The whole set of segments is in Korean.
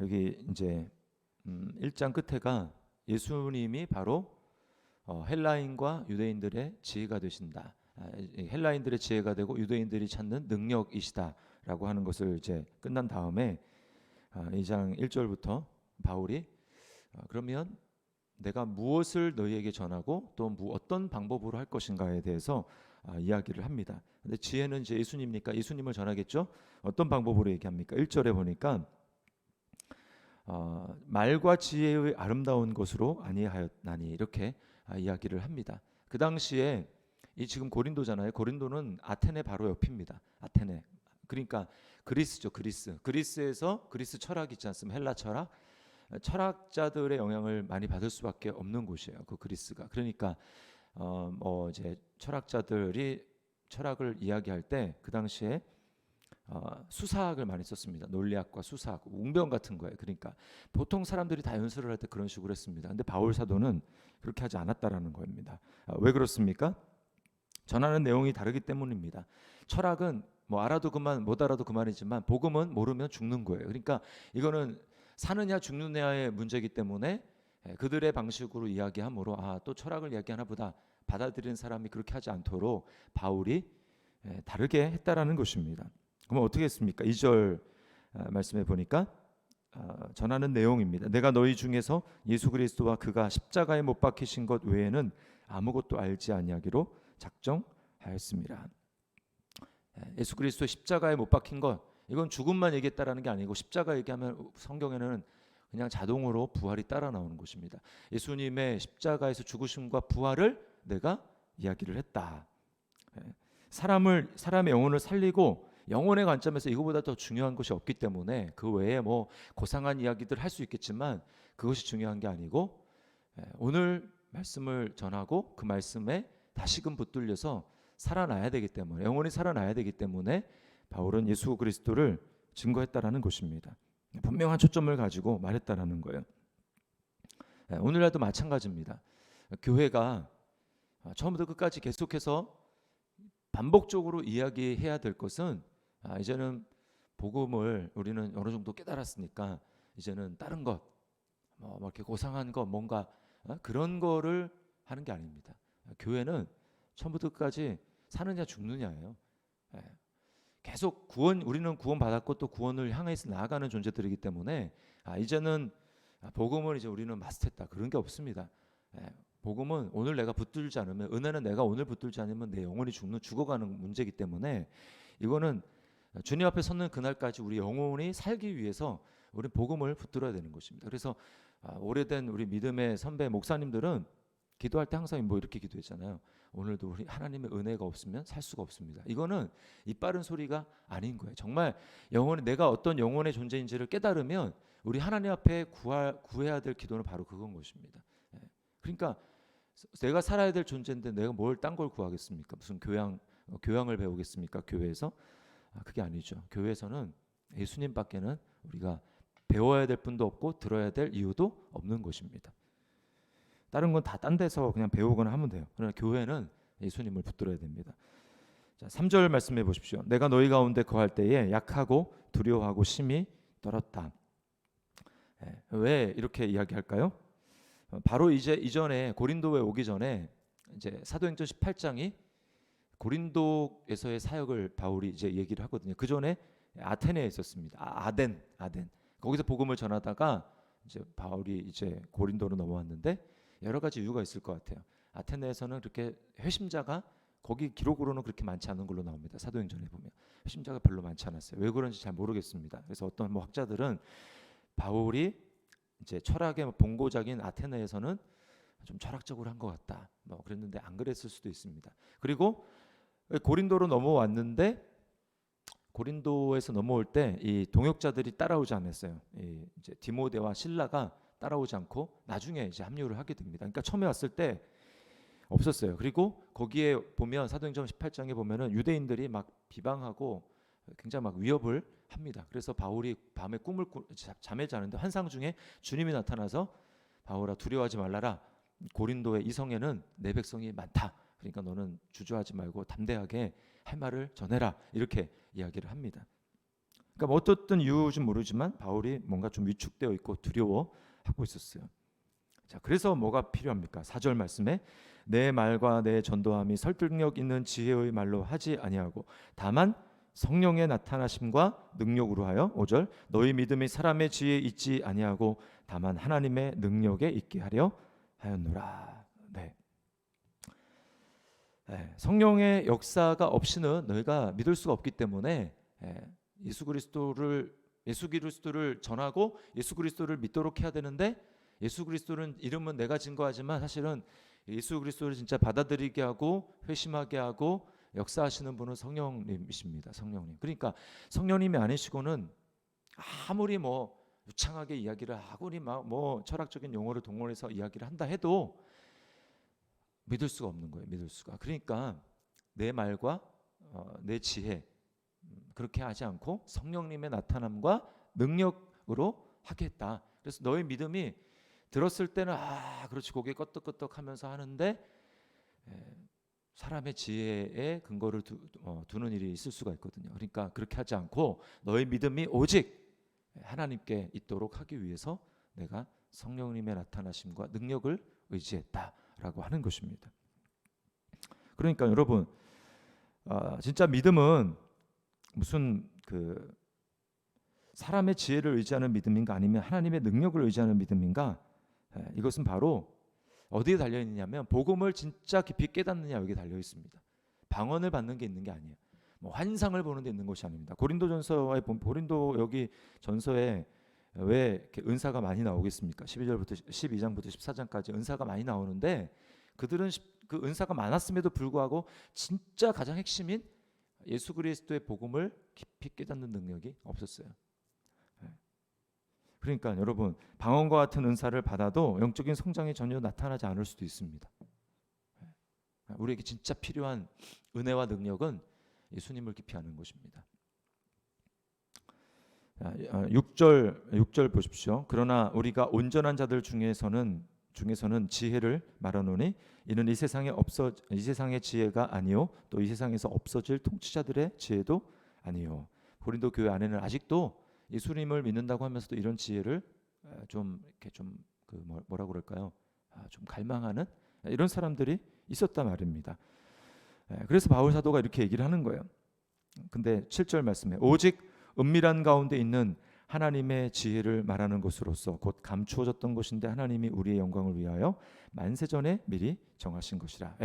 여기 이제 1장 끝에가 예수님이 바로 헬라인과 유대인들의 지혜가 되신다. 헬라인들의 지혜가 되고 유대인들이 찾는 능력이시다라고 하는 것을 이제 끝난 다음에 2장 1절부터 바울이 그러면 내가 무엇을 너희에게 전하고 또 어떤 방법으로 할 것인가에 대해서 이야기를 합니다. 근데 지혜는 이제 예수님이니까 예수님을 전하겠죠. 어떤 방법으로 얘기합니까? 1절에 보니까 말과 지혜의 아름다운 것으로 아니하였나니 이렇게 이야기를 합니다. 그 당시에 이 지금 고린도잖아요. 고린도는 아테네 바로 옆입니다. 아테네. 그러니까 그리스죠. 그리스에서 그리스 철학이 있지 않습니까? 헬라 철학. 철학자들의 영향을 많이 받을 수밖에 없는 곳이에요. 그 그리스가. 그러니까 이제 철학자들이 철학을 이야기할 때 그 당시에 수사학을 많이 썼습니다. 논리학과 수사학, 웅변 같은 거예요. 그러니까 보통 사람들이 다 연설을 할 때 그런 식으로 했습니다. 근데 바울 사도는 그렇게 하지 않았다라는 겁니다. 왜 그렇습니까? 전하는 내용이 다르기 때문입니다. 철학은 뭐 알아도 그만 못 알아도 그만이지만 복음은 모르면 죽는 거예요. 그러니까 이거는 사느냐 죽느냐의 문제이기 때문에 그들의 방식으로 이야기하므로 또 철학을 이야기하나 보다 받아들이는 사람이 그렇게 하지 않도록 바울이 다르게 했다라는 것입니다. 그럼 어떻게 했습니까? 2절 말씀해 보니까 전하는 내용입니다. 내가 너희 중에서 예수 그리스도와 그가 십자가에 못 박히신 것 외에는 아무것도 알지 아니하기로 작정하였습니다. 예수 그리스도 십자가에 못 박힌 것 이건 죽음만 얘기했다라는 게 아니고 십자가 얘기하면 성경에는 그냥 자동으로 부활이 따라 나오는 것입니다. 예수님의 십자가에서 죽으심과 부활을 내가 이야기를 했다. 사람의 영혼을 살리고 영혼의 관점에서 이거보다 더 중요한 것이 없기 때문에 그 외에 뭐 고상한 이야기들 할 수 있겠지만 그것이 중요한 게 아니고 오늘 말씀을 전하고 그 말씀에 다시금 붙들려서 살아나야 되기 때문에 영혼이 살아나야 되기 때문에 바울은 예수 그리스도를 증거했다라는 것입니다. 분명한 초점을 가지고 말했다라는 거예요. 오늘날도 마찬가지입니다. 교회가 처음부터 끝까지 계속해서 반복적으로 이야기해야 될 것은 이제는 복음을 우리는 어느 정도 깨달았으니까 이제는 다른 것, 뭐 이렇게 고상한 것 뭔가 그런 거를 하는 게 아닙니다. 교회는 처음부터 끝까지 사느냐 죽느냐예요. 계속 우리는 구원 받았고 또 구원을 향해서 나아가는 존재들이기 때문에 이제는 복음을 이제 우리는 마스터했다 그런 게 없습니다. 복음은 오늘 내가 붙들지 않으면 은혜는 내가 오늘 붙들지 않으면 내 영혼이 죽어가는 문제이기 때문에 이거는 주님 앞에 섰는 그날까지 우리 영혼이 살기 위해서 우리 복음을 붙들어야 되는 것입니다. 그래서 오래된 우리 믿음의 선배 목사님들은 기도할 때 항상 뭐 이렇게 기도했잖아요. 오늘도 우리 하나님의 은혜가 없으면 살 수가 없습니다. 이거는 입 바른 소리가 아닌 거예요. 정말 내가 어떤 영혼의 존재인지를 깨달으면 우리 하나님 앞에 구해야 될 기도는 바로 그건 것입니다. 그러니까 내가 살아야 될 존재인데 내가 뭘 딴 걸 구하겠습니까? 무슨 교양을 배우겠습니까? 교회에서? 그게 아니죠. 교회에서는 예수님밖에는 우리가 배워야 될 분도 없고 들어야 될 이유도 없는 것입니다. 다른 건 다 딴 데서 그냥 배우거나 하면 돼요. 그러나 교회는 예수님을 붙들어야 됩니다. 자, 3절 말씀해 보십시오. 내가 너희 가운데 거할 때에 약하고 두려워하고 심히 떨었다. 왜 이렇게 이야기할까요? 바로 이전에 고린도에 오기 전에 이제 사도행전 18장이 고린도에서의 사역을 바울이 이제 얘기를 하거든요. 그 전에 아테네에 있었습니다. 아덴 거기서 복음을 전하다가 이제 바울이 이제 고린도로 넘어왔는데 여러 가지 이유가 있을 것 같아요. 아테네에서는 그렇게 회심자가 거기 기록으로는 그렇게 많지 않은 걸로 나옵니다. 사도행전에 보면 회심자가 별로 많지 않았어요. 왜 그런지 잘 모르겠습니다. 그래서 어떤 학자들은 바울이 이제 철학의 본고장인 아테네에서는 좀 철학적으로 한 것 같다. 뭐 그랬는데 안 그랬을 수도 있습니다. 그리고 고린도로 넘어왔는데 고린도에서 넘어올 때 이 동역자들이 따라오지 않았어요. 이제 디모데와 실라가 따라오지 않고 나중에 이제 합류를 하게 됩니다. 그러니까 처음에 왔을 때 없었어요. 그리고 거기에 보면 사도행전 18장에 보면은 유대인들이 막 비방하고 굉장히 막 위협을 합니다. 그래서 바울이 밤에 잠에 자는데 환상 중에 주님이 나타나서 바울아 두려워하지 말라라. 고린도의 이성에는 내 백성이 많다. 그러니까 너는 주저하지 말고 담대하게 할 말을 전해라. 이렇게 이야기를 합니다. 그러니까 뭐 어떤 이유인지 모르지만 바울이 뭔가 좀 위축되어 있고 두려워하고 있었어요. 자, 그래서 뭐가 필요합니까? 4절 말씀에 내 말과 내 전도함이 설득력 있는 지혜의 말로 하지 아니하고 다만 성령의 나타나심과 능력으로 하여 5절 너희 믿음이 사람의 지혜에 있지 아니하고 다만 하나님의 능력에 있게 하려 하였노라. 네. 성령의 역사가 없이는 너희가 믿을 수가 없기 때문에 예수 그리스도를 전하고 예수 그리스도를 믿도록 해야 되는데 예수 그리스도는 이름은 내가 증거하지만 사실은 예수 그리스도를 진짜 받아들이게 하고 회심하게 하고 역사하시는 분은 성령님이십니다. 성령님. 그러니까 성령님이 아니시고는 아무리 뭐 유창하게 이야기를 하고니 뭐 철학적인 용어를 동원해서 이야기를 한다 해도 믿을 수가 없는 거예요. 믿을 수가. 그러니까 내 말과 내 지혜 그렇게 하지 않고 성령님의 나타남과 능력으로 하겠다. 그래서 너의 믿음이 들었을 때는 그렇지 고개 끄덕끄덕 하면서 하는데 사람의 지혜에 근거를 두는 일이 있을 수가 있거든요. 그러니까 그렇게 하지 않고 너의 믿음이 오직 하나님께 있도록 하기 위해서 내가 성령님의 나타나심과 능력을 의지했다라고 하는 것입니다. 그러니까 여러분 진짜 믿음은 무슨 그 사람의 지혜를 의지하는 믿음인가 아니면 하나님의 능력을 의지하는 믿음인가? 이것은 바로 어디에 달려 있느냐면 복음을 진짜 깊이 깨닫느냐 여기 달려 있습니다. 방언을 받는 게 있는 게 아니에요. 뭐 환상을 보는 데 있는 것이 아닙니다. 고린도 여기 전서에 왜 이렇게 은사가 많이 나오겠습니까? 12절부터 12장부터 14장까지 은사가 많이 나오는데 그들은 그 은사가 많았음에도 불구하고 진짜 가장 핵심인 예수 그리스도의 복음을 깊이 깨닫는 능력이 없었어요. 그러니까 여러분 방언과 같은 은사를 받아도 영적인 성장이 전혀 나타나지 않을 수도 있습니다. 우리에게 진짜 필요한 은혜와 능력은 예수님을 깊이 아는 것입니다. 6절 보십시오. 그러나 우리가 온전한 자들 중에서는 지혜를 말하노니 이는 이 세상의 지혜가 아니요 또 이 세상에서 없어질 통치자들의 지혜도 아니요. 고린도 교회 안에는 아직도 예수님을 믿는다고 하면서도 이런 지혜를 뭐라고 그럴까요? 좀 갈망하는 이런 사람들이 있었단 말입니다. 그래서 바울 사도가 이렇게 얘기를 하는 거예요. 근데 7절 말씀에 오직 은밀한 가운데 있는 하나님의 지혜를 말하는 것으로서 곧 감추어졌던 것인데 하나님이 우리의 영광을 위하여 만세전에 미리 정하신 것이라.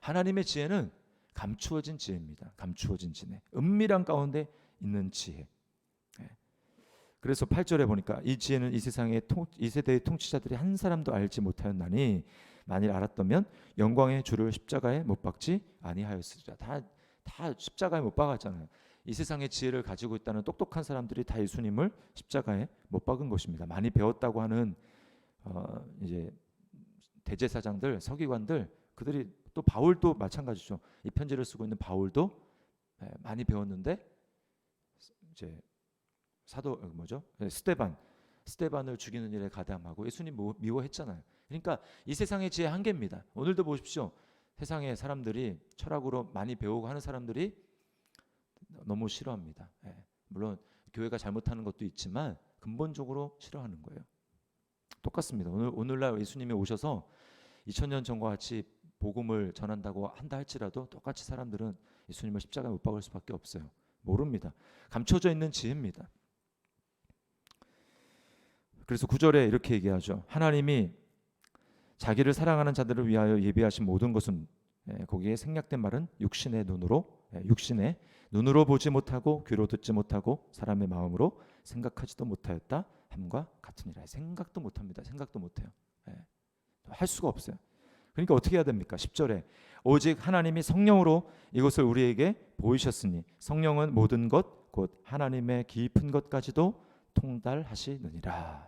하나님의 지혜는 감추어진 지혜입니다. 감추어진 지혜. 은밀한 가운데 있는 지혜. 그래서 8절에 보니까 이 지혜는 이 세대의 통치자들이 한 사람도 알지 못하였나니 만일 알았다면 영광의 주를 십자가에 못 박지 아니하였으리라. 다 십자가에 못 박았잖아요. 이 세상의 지혜를 가지고 있다는 똑똑한 사람들이 다 예수님을 십자가에 못 박은 것입니다. 많이 배웠다고 하는 이제 대제사장들, 서기관들 그들이 또 바울도 마찬가지죠. 이 편지를 쓰고 있는 바울도 많이 배웠는데 이제 스데반을 죽이는 일에 가담하고 예수님 미워했잖아요. 그러니까 이 세상의 지혜 한계입니다. 오늘도 보십시오. 세상의 사람들이 철학으로 많이 배우고 하는 사람들이 너무 싫어합니다. 물론 교회가 잘못하는 것도 있지만 근본적으로 싫어하는 거예요. 똑같습니다. 오늘날 예수님이 오셔서 2000년 전과 같이 복음을 전한다고 한다 할지라도 똑같이 사람들은 예수님을 십자가에 못 박을 수밖에 없어요. 모릅니다. 감춰져 있는 지혜입니다. 그래서 9절에 이렇게 얘기하죠. 하나님이 자기를 사랑하는 자들을 위하여 예비하신 모든 것은 거기에 생략된 말은 육신의 눈으로 보지 못하고 귀로 듣지 못하고 사람의 마음으로 생각하지도 못하였다 함과 같으니라. 생각도 못합니다. 생각도 못해요. 할 수가 없어요. 그러니까 어떻게 해야 됩니까? 10절에 오직 하나님이 성령으로 이것을 우리에게 보이셨으니 성령은 모든 것 곧 하나님의 깊은 것까지도 통달하시느니라.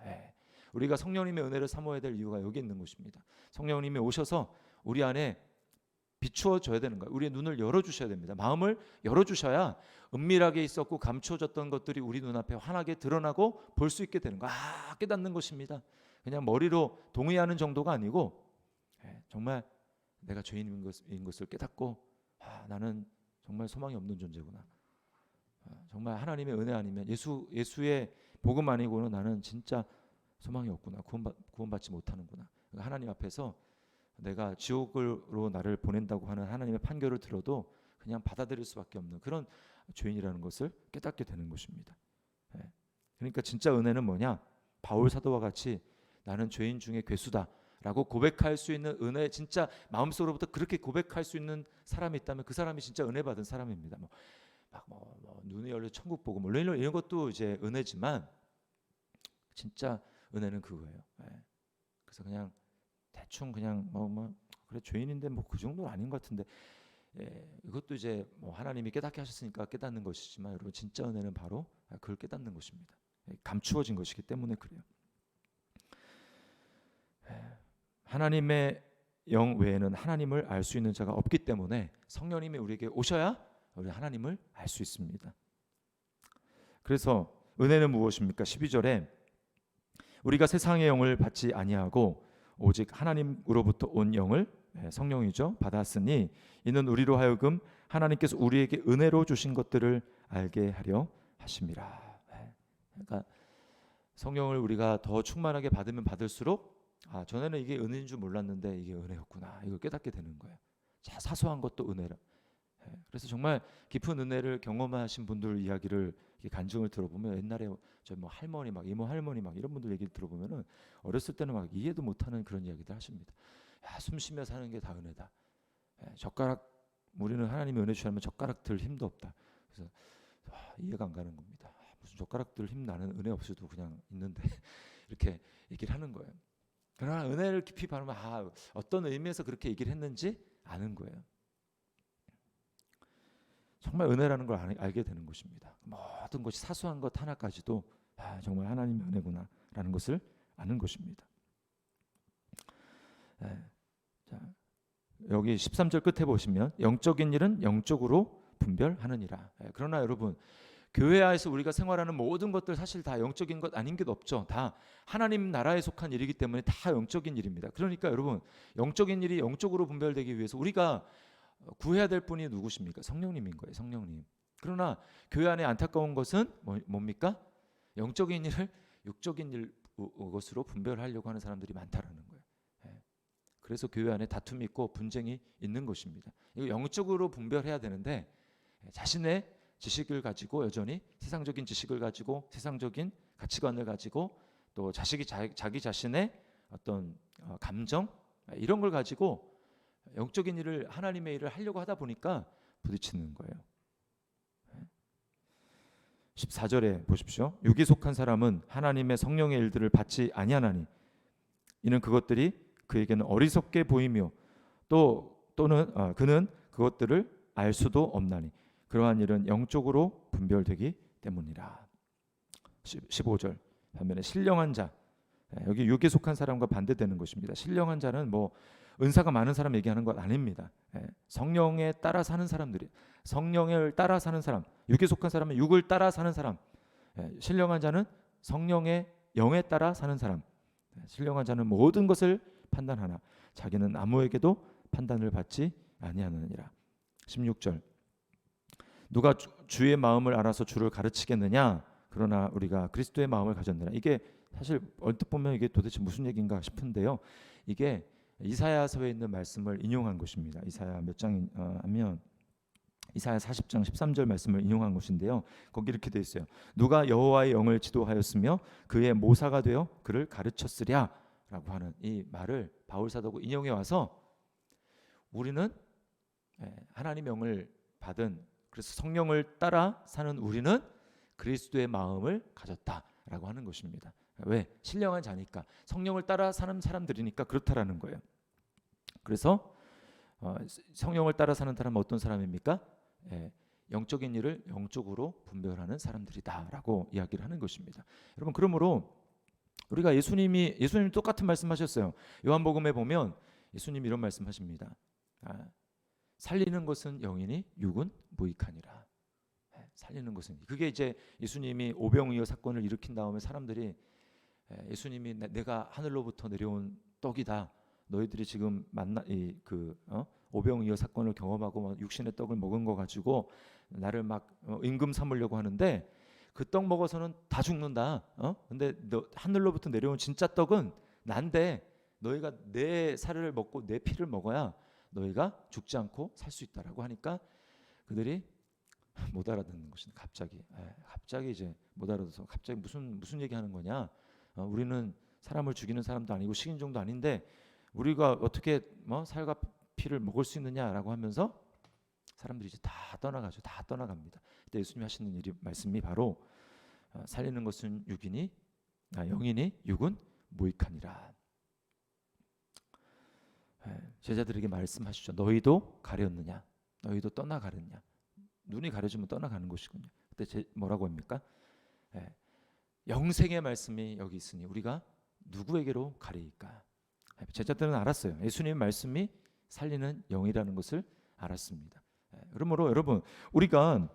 우리가 성령님의 은혜를 사모해야 될 이유가 여기 있는 것입니다. 성령님이 오셔서 우리 안에 비추어 줘야 되는 거예요. 우리의 눈을 열어주셔야 됩니다. 마음을 열어주셔야 은밀하게 있었고 감추어졌던 것들이 우리 눈앞에 환하게 드러나고 볼 수 있게 되는 거예요. 깨닫는 것입니다. 그냥 머리로 동의하는 정도가 아니고 정말 내가 죄인인 것을 깨닫고 나는 정말 소망이 없는 존재구나. 정말 하나님의 은혜 아니면 예수의 복음 아니고는 나는 진짜 소망이 없구나. 구원받지 못하는구나. 그러니까 하나님 앞에서 내가 지옥으로 나를 보낸다고 하는 하나님의 판결을 들어도 그냥 받아들일 수밖에 없는 그런 죄인이라는 것을 깨닫게 되는 것입니다. 예. 그러니까 진짜 은혜는 뭐냐? 바울 사도와 같이 나는 죄인 중에 괴수다라고 고백할 수 있는 은혜, 진짜 마음속으로부터 그렇게 고백할 수 있는 사람이 있다면 그 사람이 진짜 은혜 받은 사람입니다. 눈이 열려 천국 보고 물론 이런 것도 이제 은혜지만 진짜 은혜는 그거예요. 예. 그래서 그냥 대충 그냥 그래 죄인인데 뭐 그 정도는 아닌 것 같은데, 이것도 이제 하나님이 깨닫게 하셨으니까 깨닫는 것이지만 여러분 진짜 은혜는 바로 그걸 깨닫는 것입니다. 감추어진 것이기 때문에 그래요. 하나님의 영 외에는 하나님을 알 수 있는 자가 없기 때문에 성령님이 우리에게 오셔야 우리 하나님을 알 수 있습니다. 그래서 은혜는 무엇입니까? 12절에 우리가 세상의 영을 받지 아니하고 오직 하나님으로부터 온 영을, 성령이죠, 받았으니 이는 우리로 하여금 하나님께서 우리에게 은혜로 주신 것들을 알게 하려 하심이라. 그러니까 성령을 우리가 더 충만하게 받으면 받을수록 전에는 이게 은혜인 줄 몰랐는데 이게 은혜였구나, 이걸 깨닫게 되는 거예요. 사소한 것도 은혜라. 그래서 정말 깊은 은혜를 경험하신 분들 이야기를, 간증을 들어보면 옛날에 저 할머니 이모 할머니 이런 분들 얘기를 들어보면은 어렸을 때는 이해도 못하는 그런 이야기들 하십니다. 숨 쉬며 사는 게 다 은혜다. 우리는 하나님의 은혜 주시면 젓가락 들 힘도 없다. 그래서 이해가 안 가는 겁니다. 무슨 젓가락 들 힘 나는 은혜 없이도 그냥 있는데 이렇게 얘기를 하는 거예요. 그러나 은혜를 깊이 바르면 어떤 의미에서 그렇게 얘기를 했는지 아는 거예요. 정말 은혜라는 걸 알게 되는 것입니다. 모든 것이 사소한 것 하나까지도 정말 하나님의 은혜구나라는 것을 아는 것입니다. 자, 여기 13절 끝에 보시면 영적인 일은 영적으로 분별하느니라. 그러나 여러분, 교회 안에서 우리가 생활하는 모든 것들 사실 다 영적인 것 아닌 게 없죠. 다 하나님 나라에 속한 일이기 때문에 다 영적인 일입니다. 그러니까 여러분, 영적인 일이 영적으로 분별되기 위해서 우리가 구해야 될 분이 누구십니까? 성령님인 거예요. 성령님. 그러나 교회 안에 안타까운 것은 뭡니까? 영적인 일을 육적인 것으로 분별하려고 하는 사람들이 많다라는 거예요. 그래서 교회 안에 다툼이 있고 분쟁이 있는 것입니다. 이거 영적으로 분별해야 되는데 자신의 지식을 가지고 여전히 세상적인 지식을 가지고 세상적인 가치관을 가지고 또 자기 자신의 어떤 감정 이런 걸 가지고 영적인 일을, 하나님의 일을 하려고 하다 보니까 부딪히는 거예요. 14절에 보십시오. 육에 속한 사람은 하나님의 성령의 일들을 받지 아니하나니 이는 그것들이 그에게는 어리석게 보이며 또는 그는 그것들을 알 수도 없나니 그러한 일은 영적으로 분별되기 때문이라. 15절 반면에 신령한 자, 여기 육에 속한 사람과 반대되는 것입니다. 신령한 자는 은사가 많은 사람 얘기하는 것 아닙니다. 성령에 따라 사는 사람들이, 성령을 따라 사는 사람, 육에 속한 사람은 육을 따라 사는 사람, 신령한 자는 성령의 영에 따라 사는 사람. 신령한 자는 모든 것을 판단하나 자기는 아무에게도 판단을 받지 아니하느니라. 16절 누가 주의 마음을 알아서 주를 가르치겠느냐? 그러나 우리가 그리스도의 마음을 가졌느라. 이게 사실 얼핏 보면 이게 도대체 무슨 얘기인가 싶은데요. 이게 이사야서에 있는 말씀을 인용한 것입니다. 이사야 몇 장 하면 이사야 40장 13절 말씀을 인용한 것인데요. 거기 이렇게 돼 있어요. 누가 여호와의 영을 지도하였으며 그의 모사가 되어 그를 가르쳤으랴라고 하는 이 말을 바울 사도가 인용해 와서 우리는 하나님의 영을 받은, 그래서 성령을 따라 사는 우리는 그리스도의 마음을 가졌다라고 하는 것입니다. 왜? 신령한 자니까, 성령을 따라 사는 사람들이니까 그렇다라는 거예요. 그래서 성령을 따라 사는 사람은 어떤 사람입니까? 영적인 일을 영적으로 분별하는 사람들이다라고 이야기를 하는 것입니다. 여러분, 그러므로 우리가 예수님이 똑같은 말씀하셨어요. 요한복음에 보면 예수님이 이런 말씀하십니다. 살리는 것은 영이니 육은 무익하니라. 살리는 것은, 그게 이제 예수님이 오병이어 사건을 일으킨 다음에 사람들이 예수님이 내가 하늘로부터 내려온 떡이다. 너희들이 지금 오병이어 사건을 경험하고 육신의 떡을 먹은 거 가지고 나를 막 임금 삼으려고 하는데 그 떡 먹어서는 다 죽는다. 근데 너 하늘로부터 내려온 진짜 떡은 난데 너희가 내 살을 먹고 내 피를 먹어야 너희가 죽지 않고 살 수 있다라고 하니까 그들이 못 알아듣는 것입니다. 갑자기 이제 못 알아들어서 갑자기 무슨 얘기하는 거냐? 우리는 사람을 죽이는 사람도 아니고 식인종도 아닌데 우리가 어떻게 살과 피를 먹을 수 있느냐라고 하면서 사람들이 이제 다 떠나가죠. 다 떠나갑니다. 그때 예수님이 하시는 일이 말씀이 바로 살리는 것은 영이니 육은 무익하니라. 제자들에게 말씀하시죠. 너희도 가렸느냐? 너희도 떠나가렸냐? 눈이 가려지면 떠나가는 것이군요. 그때 뭐라고 합니까? 영생의 말씀이 여기 있으니 우리가 누구에게로 가리이까? 제자들은 알았어요. 예수님의 말씀이 살리는 영이라는 것을 알았습니다. 그러므로 여러분 우리가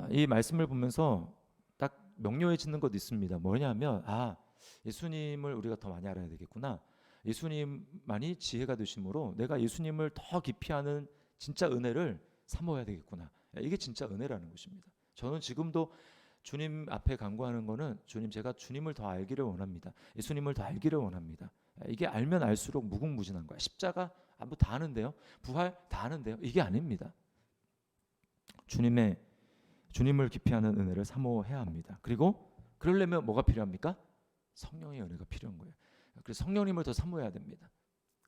이 말씀을 보면서 딱 명료해지는 것도 있습니다. 뭐냐면 예수님을 우리가 더 많이 알아야 되겠구나. 예수님만이 지혜가 되심으로 내가 예수님을 더 깊이 아는 진짜 은혜를 사모해야 되겠구나. 이게 진짜 은혜라는 것입니다. 저는 지금도 주님 앞에 간구하는 거는 주님 제가 주님을 더 알기를 원합니다. 예수님을 더 알기를 원합니다. 이게 알면 알수록 무궁무진한 거야. 십자가 뭐 다 아는데요. 부활 다 아는데요. 이게 아닙니다. 주님을 깊이 아는 은혜를 사모해야 합니다. 그리고 그러려면 뭐가 필요합니까? 성령의 은혜가 필요한 거예요. 그래서 성령님을 더 사모해야 됩니다.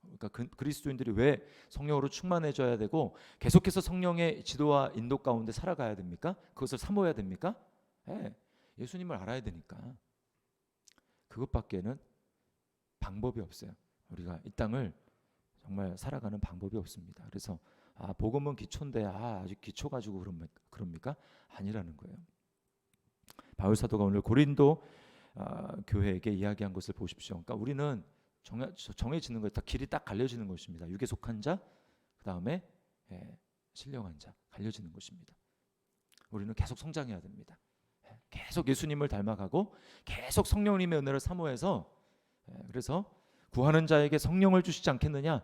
그러니까 그리스도인들이 왜 성령으로 충만해져야 되고 계속해서 성령의 지도와 인도 가운데 살아가야 됩니까? 그것을 사모해야 됩니까? 예수님을 알아야 되니까. 그것밖에는 방법이 없어요. 우리가 이 땅을 정말 살아가는 방법이 없습니다. 그래서 복음은 기초인데 아직 기초 가지고 그럽니까? 아니라는 거예요. 바울 사도가 오늘 고린도 교회에게 이야기한 것을 보십시오. 그러니까 우리는 정해지는 거예요. 길이 딱 갈려지는 것입니다. 육에 속한 자, 그 다음에 신령한 자 갈려지는 것입니다. 우리는 계속 성장해야 됩니다. 계속 예수님을 닮아가고 계속 성령님의 은혜를 사모해서 그래서 구하는 자에게 성령을 주시지 않겠느냐?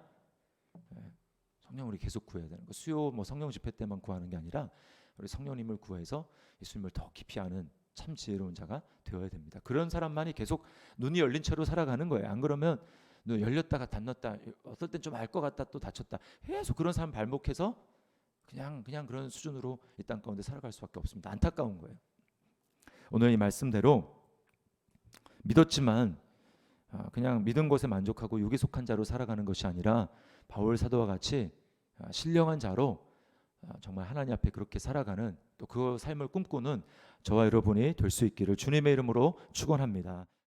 성령 우리 계속 구해야 되는 거. 수요 성령 집회 때만 구하는 게 아니라 우리 성령님을 구해서 예수님을 더 깊이 아는 참 지혜로운 자가 되어야 됩니다. 그런 사람만이 계속 눈이 열린 채로 살아가는 거예요. 안 그러면 눈 열렸다가 닫혔다. 어떨 땐 좀 알 것 같다 또 닫혔다. 계속 그런 사람 발목해서 그냥 그런 수준으로 이 땅 가운데 살아갈 수밖에 없습니다. 안타까운 거예요. 오늘 이 말씀대로 믿었지만 그냥 믿은 것에 만족하고 육에 속한 자로 살아가는 것이 아니라 바울 사도와 같이 신령한 자로 정말 하나님 앞에 그렇게 살아가는 또 그 삶을 꿈꾸는 저와 여러분이 될 수 있기를 주님의 이름으로 축원합니다.